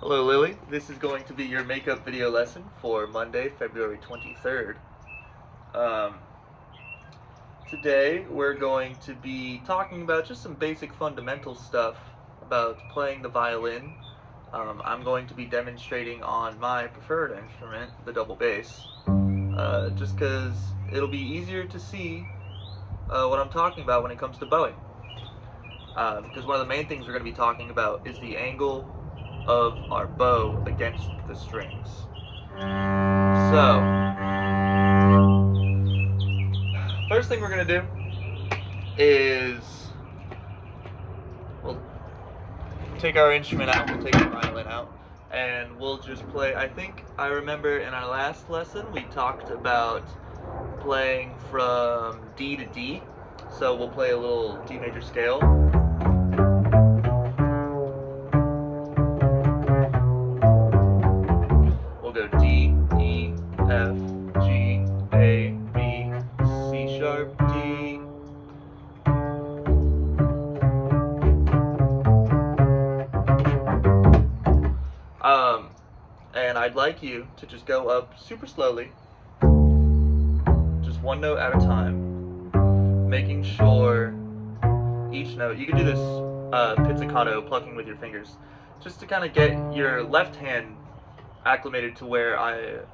Hello Lily, this is going to be your makeup video lesson for Monday, February 23rd. Um, Today we're going to be talking about just some basic fundamental stuff about playing the violin. I'm going to be demonstrating on my preferred instrument, the double bass, just because it'll be easier to see what I'm talking about when it comes to bowing. Because one of the main things we're going to be talking about is the angle of our bow against the strings. So, first thing we're going to do is we'll take our instrument out, we'll take the violin out, and we'll just play. I think I remember in our last lesson we talked about playing from D to D, so we'll play a little D major scale. Go D, E, F, G, A, B, C sharp, D. And I'd like you to just go up super slowly, just one note at a time, making sure each note, you can do this pizzicato, plucking with your fingers, just to kind of get your left hand acclimated to where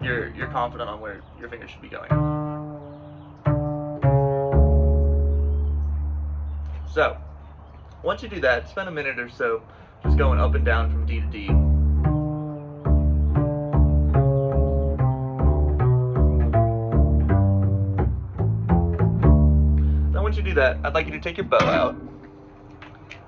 you're confident on where your fingers should be going. So, once you do that, spend a minute or so just going up and down from D to D. Now once you do that, I'd like you to take your bow out.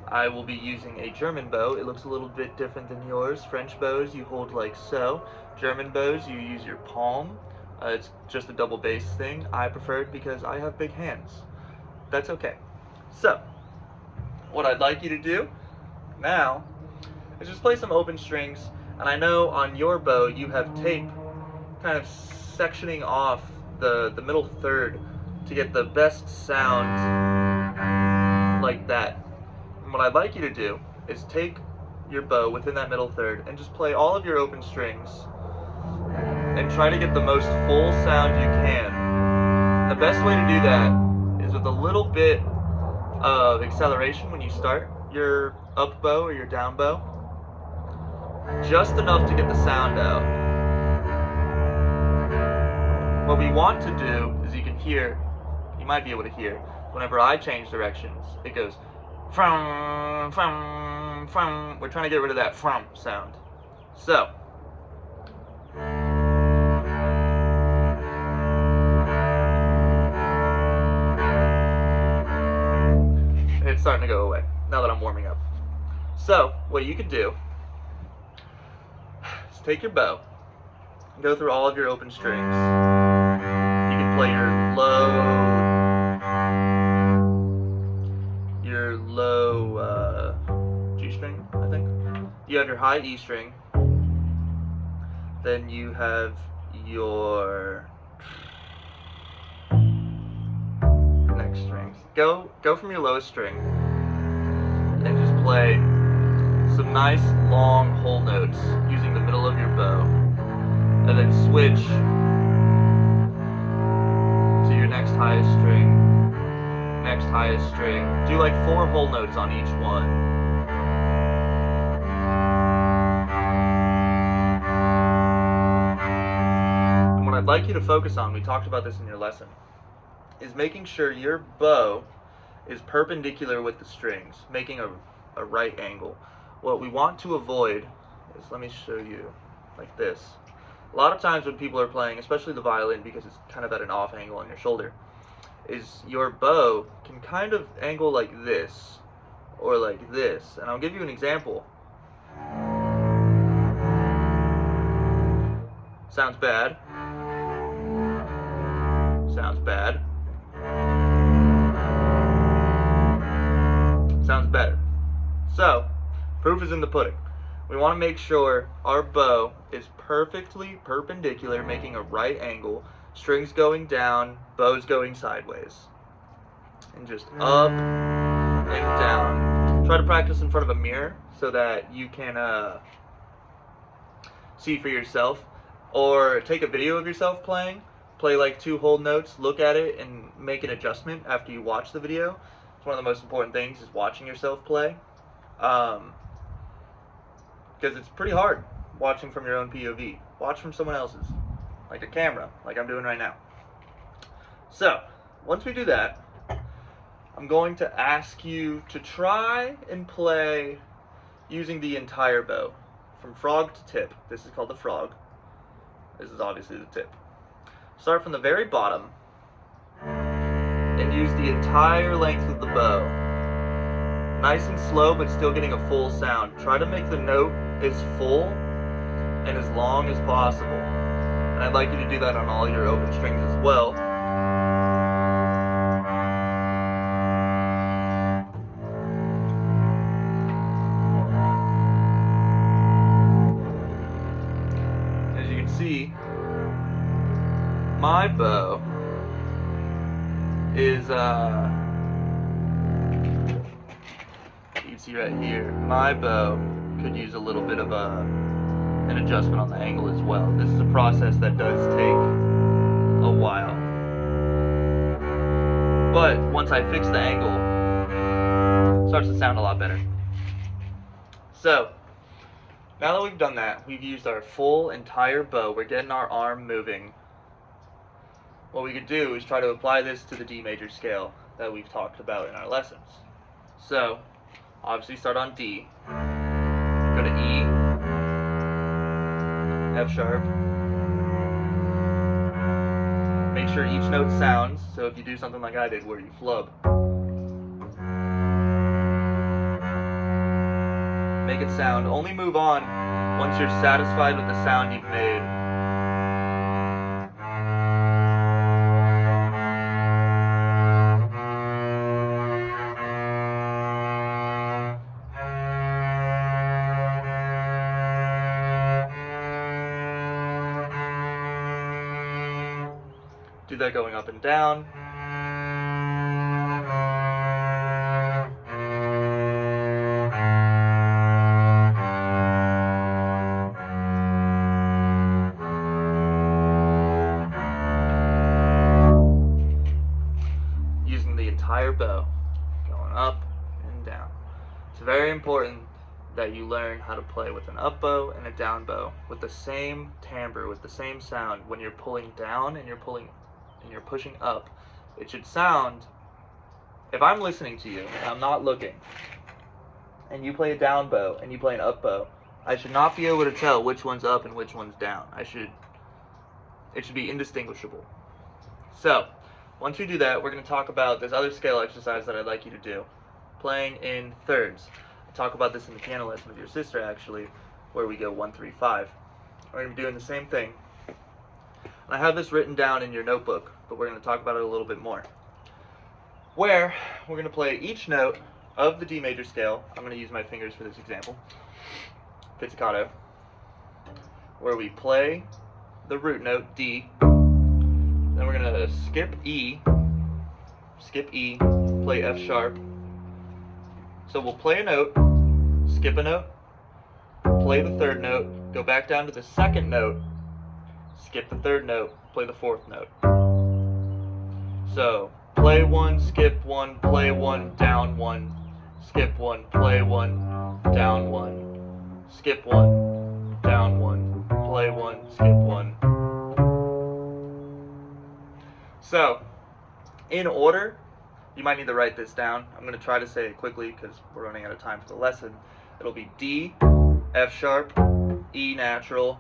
I will be using a German bow. It looks a little bit different than yours. French bows you hold like so. German bows you use your palm. It's just a double bass thing. I prefer it because I have big hands. That's okay. So, what I'd like you to do now is just play some open strings. And I know on your bow you have tape kind of sectioning off the middle third to get the best sound like that. And what I'd like you to do is take your bow within that middle third and just play all of your open strings and try to get the most full sound you can. The best way to do that is with a little bit of acceleration when you start your up bow or your down bow. Just enough to get the sound out. What we want to do is you can hear, you might be able to hear, whenever I change directions, it goes from. We're trying to get rid of that from sound. So, it's starting to go away now that I'm warming up. So, what you could do is take your bow, go through all of your open strings. You can play your low G string, I think. You have your high E string, then you have your next strings. Go from your lowest string and just play some nice long whole notes using the middle of your bow, and then switch to your next highest string. Next highest string. Do like 4 whole notes on each one. And what I'd like you to focus on, we talked about this in your lesson, is making sure your bow is perpendicular with the strings, making a right angle. What we want to avoid is, let me show you, like this. A lot of times when people are playing, especially the violin, because it's kind of at an off angle on your shoulder, is your bow can kind of angle like this or like this. And I'll give you an example. Sounds bad. Sounds bad. Sounds better. So, proof is in the pudding. We want to make sure our bow is perfectly perpendicular, making a right angle, strings going down, bows going sideways. And just up and down. Try to practice in front of a mirror so that you can see for yourself, or take a video of yourself playing. Play like 2 whole notes, look at it, and make an adjustment after you watch the video. It's one of the most important things, is watching yourself play. Because it's pretty hard watching from your own POV. Watch from someone else's, like a camera, like I'm doing right now. So, once we do that, I'm going to ask you to try and play using the entire bow, from frog to tip. This is called the frog. This is obviously the tip. Start from the very bottom and use the entire length of the bow. Nice and slow, but still getting a full sound. Try to make the note as full and as long as possible. And I'd like you to do that on all your open strings as well. As you can see, my bow is, you can see right here, my bow could use a little bit of an adjustment on the angle as well. This is a process that does take a while. But once I fix the angle, it starts to sound a lot better. So, now that we've done that, we've used our full entire bow, we're getting our arm moving. What we could do is try to apply this to the D major scale that we've talked about in our lessons. So, obviously start on D, go to E, F sharp. Make sure each note sounds, so if you do something like I did where you flub, make it sound. Only move on once you're satisfied with the sound you've made. Do that going up and down. Using the entire bow, going up and down. It's very important that you learn how to play with an up bow and a down bow with the same timbre, with the same sound. When you're pulling down and you're pushing up, it should sound, if I'm listening to you and I'm not looking, and you play a down bow and you play an up bow, I should not be able to tell which one's up and which one's down. It should be indistinguishable. So, once we do that, we're going to talk about this other scale exercise that I'd like you to do, playing in thirds. I talk about this in the piano lesson with your sister, actually, where we go 1, 3, 5. We're going to be doing the same thing. And I have this written down in your notebook, but we're going to talk about it a little bit more. Where we're going to play each note of the D major scale. I'm going to use my fingers for this example. Pizzicato. Where we play the root note, D. Then we're going to skip E, play F sharp. So we'll play a note, skip a note, play the third note, go back down to the second note, skip the third note, play the fourth note. So, play 1, skip 1, play 1, down 1, skip 1, play 1, down 1, skip 1, down 1, play 1, skip 1. So, in order, you might need to write this down. I'm going to try to say it quickly because we're running out of time for the lesson. It'll be D, F sharp, E natural,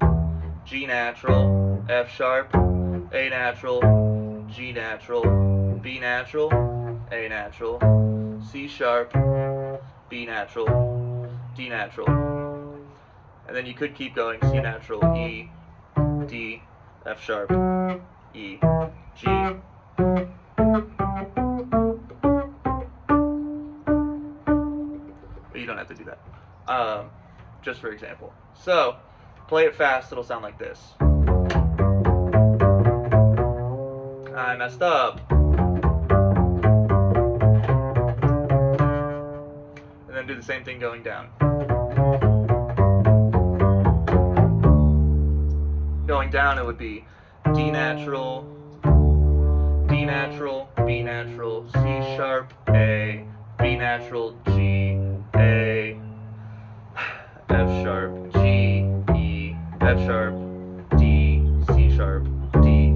G natural, F sharp, A natural, G natural, B natural, A natural, C sharp, B natural, D natural. And then you could keep going, C natural, E, D, F sharp, E, G. But you don't have to do that. Just for example. So, play it fast, it'll sound like this. I messed up. And then do the same thing going down. Going down, it would be D natural, B natural, C sharp, A, B natural, G, A, F sharp, G, E, F sharp, D, C sharp, D.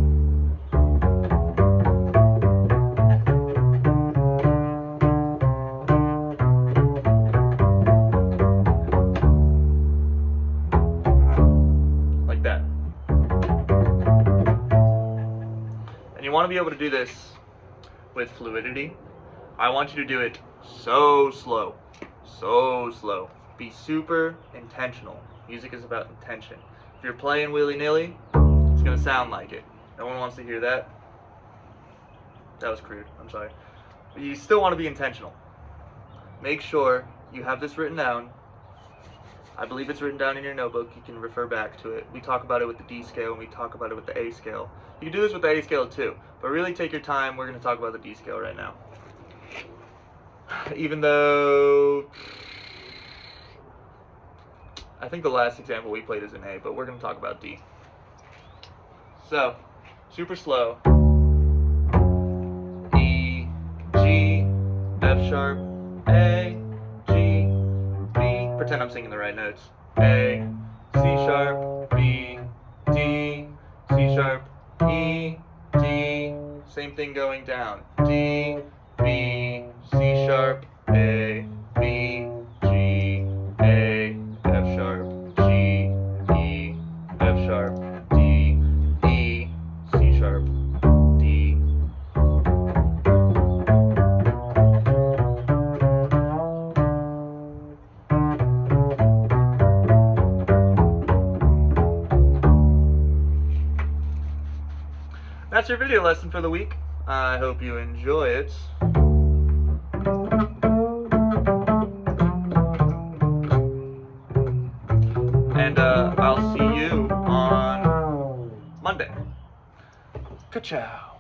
Like that. And you want to be able to do this with fluidity. I want you to do it so slow. So slow. Be super intentional. Music is about intention. If you're playing willy-nilly, it's going to sound like it. No one wants to hear that. That was crude. I'm sorry. But you still want to be intentional. Make sure you have this written down. I believe it's written down in your notebook. You can refer back to it. We talk about it with the D scale and we talk about it with the A scale. You can do this with the A scale too, but really take your time. We're going to talk about the D scale right now. Even though I think the last example we played is an A, but we're going to talk about D. So, super slow. E, G, F sharp, A, G, B. Pretend I'm singing the right notes. A, C sharp, B, D, C sharp, E, D. Same thing going down. D, B, C sharp, A, B, G, A, F sharp, G, E, F sharp, D, E, C sharp, D. That's your video lesson for the week. I hope you enjoy it. And I'll see you on Monday. Ka-chow.